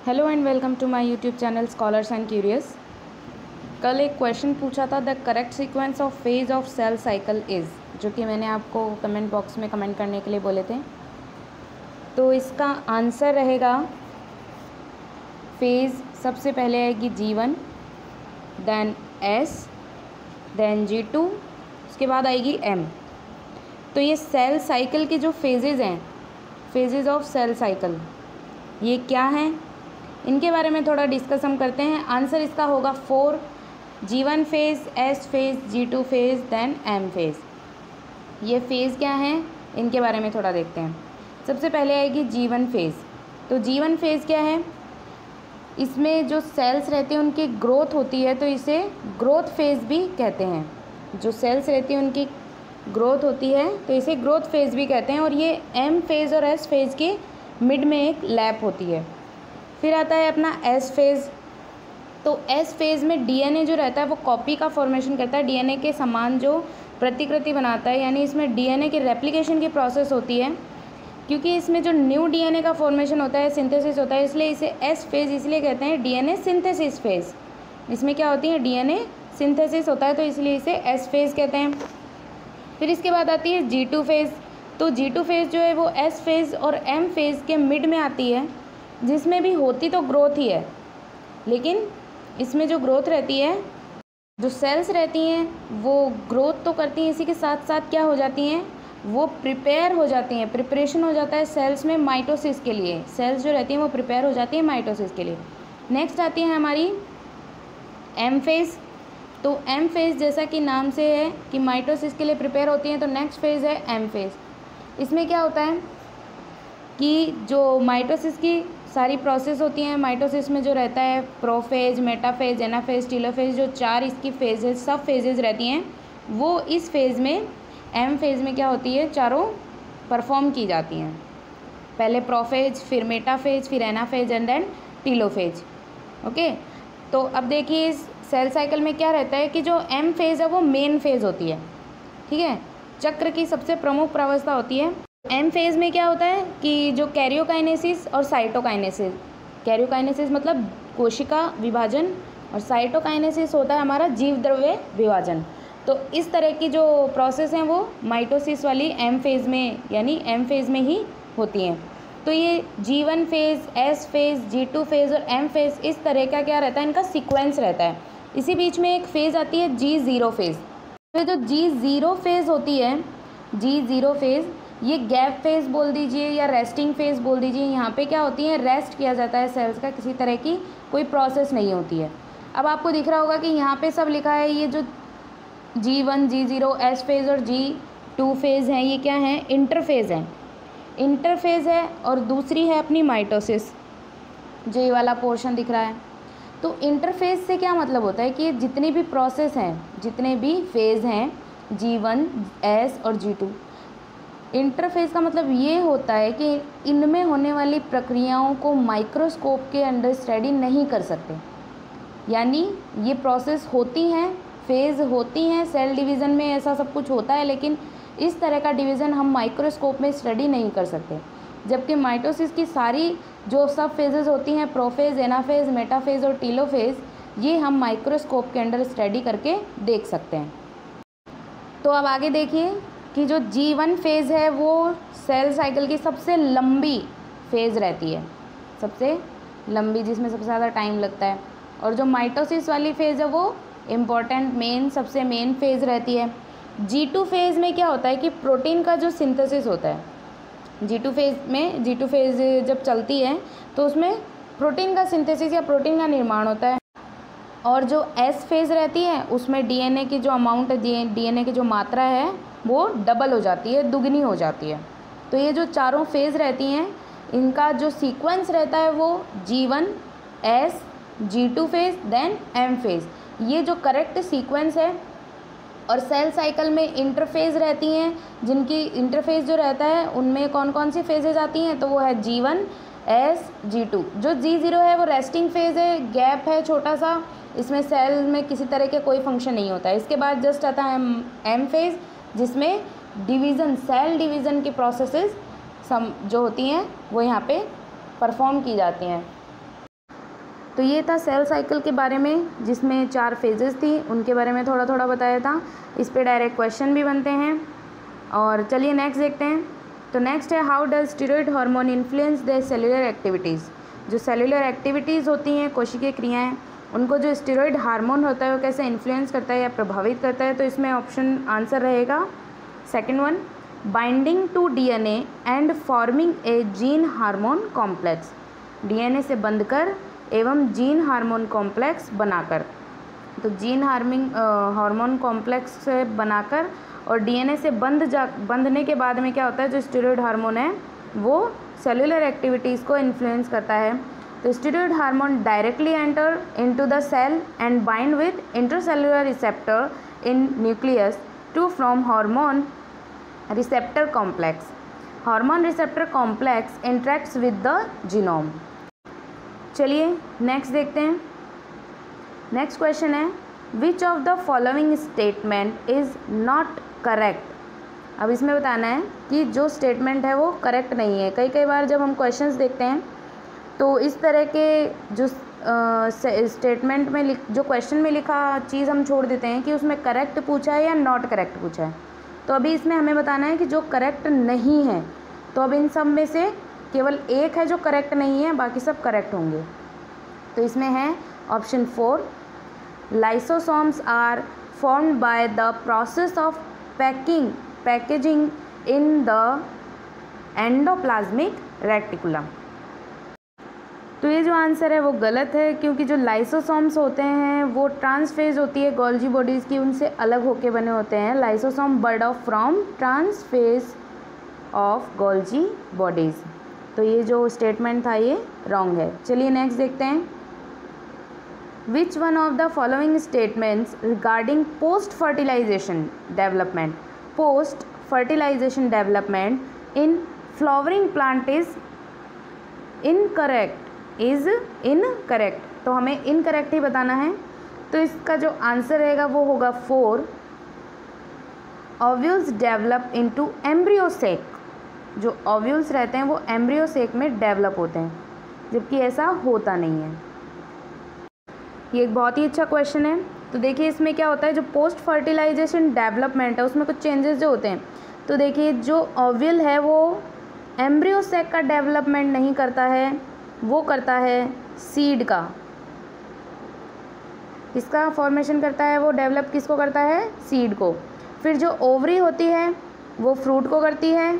Hello and welcome to my YouTube channel scholars and curious. कल एक question पूछा था, the correct sequence of phase of cell cycle is, जो कि मैंने आपको कमेंट बॉक्स में कमेंट करने के लिए बोले थे। तो इसका आंसर रहेगा फेज़ सबसे पहले आएगी G1, then S, then G2, उसके बाद आएगी M। तो ये सेल साइकिल के जो फेजेज़ हैं, फेजेज़ ऑफ सेल साइकिल, ये क्या हैं, इनके बारे में थोड़ा डिस्कस हम करते हैं। आंसर इसका होगा 4, G1 phase, S phase, G2 phase, then M phase. ये फेज़ क्या हैं, इनके बारे में थोड़ा देखते हैं। सबसे पहले आएगी G1 फेज़। तो G1 फेज़ क्या है, इसमें जो सेल्स रहते हैं उनकी ग्रोथ होती है, तो इसे ग्रोथ फेज़ भी कहते हैं। जो सेल्स रहती हैं उनकी ग्रोथ होती है तो इसे ग्रोथ फेज़ भी कहते हैं। और ये M फेज़ और S फेज़ के मिड में एक लैप होती है। फिर आता है अपना S फेज़। तो S फेज़ में DNA जो रहता है वो कॉपी का फॉर्मेशन करता है, DNA के समान जो प्रतिकृति बनाता है, यानी इसमें DNA के रेप्लिकेशन की प्रोसेस होती है। क्योंकि इसमें जो न्यू DNA का फॉर्मेशन होता है, सिंथेसिस होता है, इसलिए इसे S फेज़ इसलिए कहते हैं, DNA सिंथेसिस फेज़। इसमें क्या होती है, DNA सिंथेसिस होता है, तो इसलिए इसे S फेज़ कहते हैं। फिर इसके बाद आती है G2 फेज़। तो G2 फेज़ जो है वो S फेज़ और M फेज़ के मिड में आती है, जिसमें भी होती तो ग्रोथ ही है, लेकिन इसमें जो ग्रोथ रहती है, जो सेल्स रहती हैं वो ग्रोथ तो करती हैं, इसी के साथ साथ क्या हो जाती हैं, वो प्रिपेयर हो जाती हैं, प्रिपरेशन हो जाता है सेल्स में माइटोसिस के लिए। सेल्स जो रहती हैं वो प्रिपेयर हो जाती हैं माइटोसिस के लिए। नेक्स्ट आती है हमारी M फेज़। तो M फेज़ जैसा कि नाम से है कि माइटोसिस के लिए प्रिपेयर होती हैं, तो नेक्स्ट फेज़ है M फेज़। इसमें क्या होता है कि जो माइटोसिस की सारी प्रोसेस होती हैं, माइटोसिस में जो रहता है प्रोफेज, मेटाफेज, एनाफेज, टीलोफेज, जो 4 इसकी फेजेज, सब फेजेज रहती हैं, वो इस फेज़ में M फेज़ में क्या होती है, चारों परफॉर्म की जाती हैं। पहले प्रोफेज, फिर मेटाफेज, फिर anaphase and then telophase. Okay, तो अब देखिए इस सेल साइकिल में क्या रहता है कि जो M फेज़ है वो मेन फेज़ होती है, ठीक है, चक्र की सबसे प्रमुख प्रावस्था होती है। M फेज़ में क्या होता है कि जो कैरियोकाइनेसिस और साइटोकाइनेसिस, कैरियोकाइनेसिस मतलब कोशिका विभाजन और साइटोकाइनेसिस होता है हमारा जीव द्रव्य विभाजन। तो इस तरह की जो प्रोसेस हैं वो माइटोसिस वाली M फेज़ में, यानी M फेज़ में ही होती हैं। तो ये G1 phase, S phase, G2 phase और M फेज़, इस तरह का क्या रहता है, इनका सीक्वेंस रहता है। इसी बीच में एक फ़ेज़ आती है G0 फेज़। तो जो G0 फेज़ होती है, G0 फेज़, ये गैप फेज़ बोल दीजिए या रेस्टिंग फेज़ बोल दीजिए। यहाँ पे क्या होती है, रेस्ट किया जाता है सेल्स का, किसी तरह की कोई प्रोसेस नहीं होती है। अब आपको दिख रहा होगा कि यहाँ पे सब लिखा है, ये जो G1, G0, S फेज़ और G2 फेज़ हैं, ये क्या हैं, इंटरफेज़ हैं, इंटरफेज़ है। और दूसरी है अपनी माइटोसिस, जो ये वाला पोर्शन दिख रहा है। तो इंटरफेज़ से क्या मतलब होता है कि जितनी भी प्रोसेस हैं, जितने भी फेज़ हैं, G1, S और G2, इंटरफेस का मतलब ये होता है कि इनमें होने वाली प्रक्रियाओं को माइक्रोस्कोप के अंडर स्टडी नहीं कर सकते। यानी ये प्रोसेस होती हैं, फेज़ होती हैं, सेल डिवीज़न में ऐसा सब कुछ होता है, लेकिन इस तरह का डिवीज़न हम माइक्रोस्कोप में स्टडी नहीं कर सकते। जबकि माइटोसिस की सारी जो सब फेजेज़ होती हैं, प्रोफेज, एनाफेज, मेटाफेज और टीलोफेज, ये हम माइक्रोस्कोप के अंडर स्टडी करके देख सकते हैं। तो अब आगे देखिए कि जो G1 फेज़ है वो सेल साइकिल की सबसे लंबी फेज़ रहती है, सबसे लंबी, जिसमें सबसे ज़्यादा टाइम लगता है। और जो माइटोसिस वाली फेज़ है वो इम्पॉर्टेंट, मेन, सबसे मेन फेज़ रहती है। G2 फेज़ में क्या होता है कि प्रोटीन का जो सिंथेसिस होता है, G2 फेज़ जब चलती है तो उसमें प्रोटीन का सिंथेसिस या प्रोटीन का निर्माण होता है। और जो S फेज़ रहती है उसमें DNA की जो अमाउंट है, DNA की जो मात्रा है वो डबल हो जाती है, दुगनी हो जाती है। तो ये जो चारों फेज़ रहती हैं, इनका जो सीक्वेंस रहता है वो G1, S, G2 phase, then M phase, ये जो करेक्ट सीक्वेंस है। और सेल साइकिल में इंटरफेज़ रहती हैं, जिनकी इंटरफेज़ जो रहता है उनमें कौन कौन सी फेजेज़ आती हैं, तो वो है G1, S, G2। जो G0 है वो रेस्टिंग फेज़ है, गैप है छोटा सा, इसमें सेल में किसी तरह के कोई फंक्शन नहीं होता है। इसके बाद जस्ट आता है M फेज़, जिसमें डिवीज़न, सेल डिवीज़न की प्रोसेसेस जो होती हैं वो यहाँ पे परफॉर्म की जाती हैं। तो ये था सेल साइकिल के बारे में, जिसमें 4 फेजेस थी, उनके बारे में थोड़ा थोड़ा बताया था। इस पे डायरेक्ट क्वेश्चन भी बनते हैं। और चलिए नेक्स्ट देखते हैं। तो नेक्स्ट है how does steroid hormone influence the cellular activities. जो सेलुलर एक्टिविटीज़ होती हैं, कोशिकीय क्रियाएं, उनको जो स्टीरॉयड हार्मोन होता है वो कैसे इन्फ्लुएंस करता है या प्रभावित करता है। तो इसमें ऑप्शन आंसर रहेगा second one, binding to DNA and forming a gene hormone complex. DNA से बंधकर एवं जीन हार्मोन कॉम्प्लेक्स बनाकर। तो जीन हार्मोन कॉम्प्लेक्स से बनाकर और डीएनए से बंधने के बाद में क्या होता है, जो स्टीरॉयड हार्मोन है वो सेलुलर एक्टिविटीज़ को इन्फ्लुएंस करता है। तो steroid hormone directly enter into the cell and bind with intercellular receptor in nucleus to from hormone receptor complex. Hormone receptor complex interacts with the genome. चलिए next देखते हैं। Next question है which of the following statement is not correct. अब इसमें बताना है कि जो स्टेटमेंट है वो करेक्ट नहीं है। कई बार जब हम क्वेश्चंस देखते हैं तो इस तरह के जो स्टेटमेंट में जो क्वेश्चन में लिखा चीज़ हम छोड़ देते हैं कि उसमें करेक्ट पूछा है या नॉट करेक्ट पूछा है। तो अभी इसमें हमें बताना है कि जो करेक्ट नहीं है। तो अब इन सब में से केवल एक है जो करेक्ट नहीं है, बाकी सब करेक्ट होंगे। तो इसमें है option 4, lysosomes are formed by the process of packaging in the endoplasmic reticulum. तो ये जो आंसर है वो गलत है, क्योंकि जो लाइसोसोम्स होते हैं वो ट्रांसफेज होती है गोल्जी बॉडीज़ की, उनसे अलग होके बने होते हैं। Lysosome bird of from trans phase of Golgi bodies. तो ये जो स्टेटमेंट था ये रॉन्ग है। चलिए नेक्स्ट देखते हैं। Which one of the following statements regarding post fertilisation development, post fertilisation development in flowering plant is incorrect. तो हमें इनकरेक्ट ही बताना है। तो इसका जो आंसर रहेगा वो होगा 4, ovules develop into embryo sac. जो ओव्यूल्स रहते हैं वो एम्ब्रियो सेक में डेवलप होते हैं, जबकि ऐसा होता नहीं है। ये एक बहुत ही अच्छा क्वेश्चन है। तो देखिए इसमें क्या होता है, जो पोस्ट फर्टिलाइजेशन डेवलपमेंट है उसमें कुछ चेंजेस जो होते हैं। तो देखिए जो ओव्यूल है वो एम्ब्रियो सेक का डेवलपमेंट नहीं करता है, वो करता है सीड का। इसका फॉर्मेशन करता है, वो डेवलप किसको करता है, सीड को। फिर जो ओवरी होती है वो फ्रूट को करती है,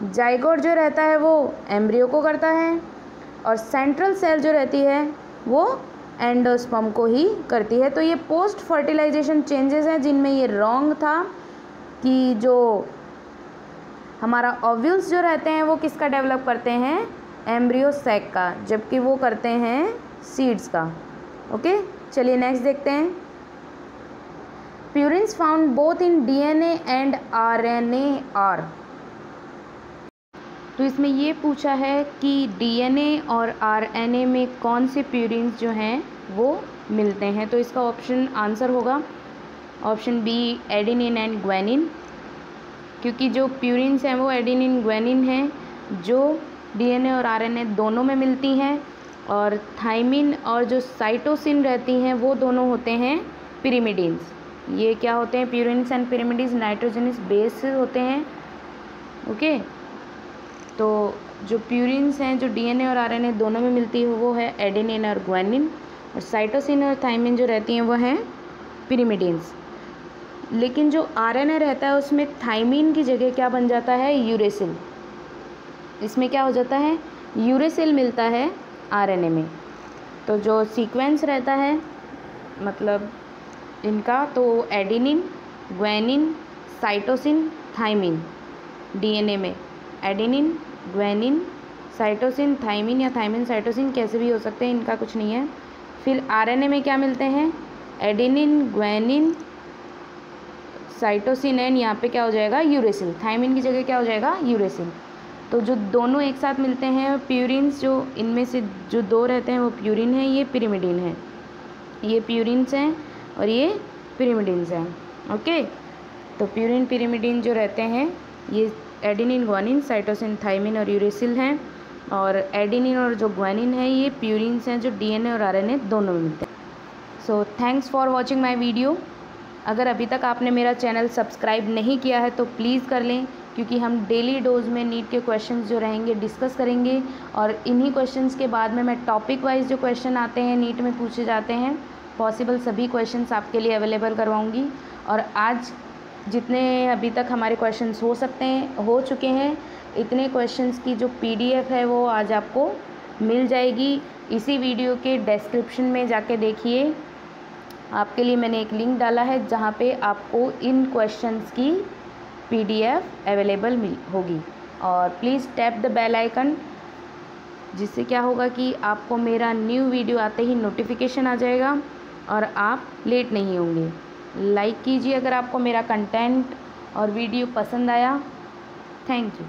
जाइगोट जो रहता है वो एम्ब्रियो को करता है, और सेंट्रल सेल जो रहती है वो एंडोस्पर्म को ही करती है। तो ये पोस्ट फर्टिलाइजेशन चेंजेस हैं जिनमें ये रॉन्ग था कि जो हमारा ओव्यूल्स जो रहते हैं वो किसका डेवलप करते हैं, एम्ब्रियो सैक का, जबकि वो करते हैं सीड्स का। ओके चलिए नेक्स्ट देखते हैं। Purines found both in DNA and RNA are. तो इसमें ये पूछा है कि डीएनए और आरएनए में कौन से प्यूरिन्स जो हैं वो मिलते हैं। तो इसका ऑप्शन आंसर होगा option B, adenine and guanine. क्योंकि जो प्यूरिन्स हैं वो एडेनिन ग्वानिन हैं जो डीएनए और आरएनए दोनों में मिलती हैं, और थाइमिन और जो साइटोसिन रहती हैं वो दोनों होते हैं पिरिमिडीन्स। ये क्या होते हैं, प्यूरिन्स एंड पिरिमिडीन्स नाइट्रोजनस बेस होते हैं। ओके तो जो प्यूरिन्स हैं जो डीएनए और आरएनए दोनों में मिलती है वो है एडेनिन और ग्वानिन, और साइटोसिन और थाइमिन जो रहती हैं वो हैं पिरिमिडीन्स। लेकिन जो आरएनए रहता है उसमें थाइमिन की जगह क्या बन जाता है, यूरेसिल। इसमें क्या हो जाता है, यूरेसिल मिलता है आरएनए में। तो जो सीक्वेंस रहता है मतलब इनका, तो adenine, guanine, cytosine, thymine. DNA में एडेनिन, ग्वानिन, साइटोसिन, थाइमिन या थाइमिन साइटोसिन कैसे भी हो सकते हैं, इनका कुछ नहीं है। फिर आरएनए में क्या मिलते हैं, एडेनिन, ग्वानिन, साइटोसिन एंड यहाँ पे क्या हो जाएगा, यूरेसिल। थाइमिन की जगह क्या हो जाएगा, यूरेसिल। तो जो दोनों एक साथ मिलते हैं प्यूरिन्स, जो इनमें से जो दो रहते हैं वो प्यूरिन है, ये पिरिमिडिन है। ये प्यूरिन्स हैं और ये पिरिमिडिन्स हैं। ओके तो प्यूरिन पिरिमिडिन जो रहते हैं ये एडेनिन, ग्वानिन, साइटोसिन, थाइमिन और यूरेसिल हैं, और एडेनिन और जो ग्वानिन है ये प्यूरिन्स हैं जो डीएनए और आरएनए दोनों में मिलते हैं। So thanks for watching my video. अगर अभी तक आपने मेरा चैनल सब्सक्राइब नहीं किया है तो प्लीज़ कर लें, क्योंकि हम डेली डोज में नीट के क्वेश्चंस जो रहेंगे डिस्कस करेंगे, और इन्हीं क्वेश्चंस के बाद में मैं टॉपिक वाइज जो क्वेश्चन आते हैं नीट में पूछे जाते हैं पॉसिबल सभी क्वेश्चंस आपके लिए अवेलेबल करवाऊंगी। और आज जितने अभी तक हमारे क्वेश्चंस हो चुके हैं, इतने क्वेश्चंस की जो PDF है वो आज आपको मिल जाएगी। इसी वीडियो के डिस्क्रिप्शन में जाके देखिए, आपके लिए मैंने एक लिंक डाला है जहाँ पे आपको इन क्वेश्चंस की PDF अवेलेबल होगी। और please tap the bell icon, जिससे क्या होगा कि आपको मेरा न्यू वीडियो आते ही नोटिफिकेशन आ जाएगा और आप लेट नहीं होंगे। लाइक कीजिए अगर आपको मेरा कंटेंट और वीडियो पसंद आया। Thank you.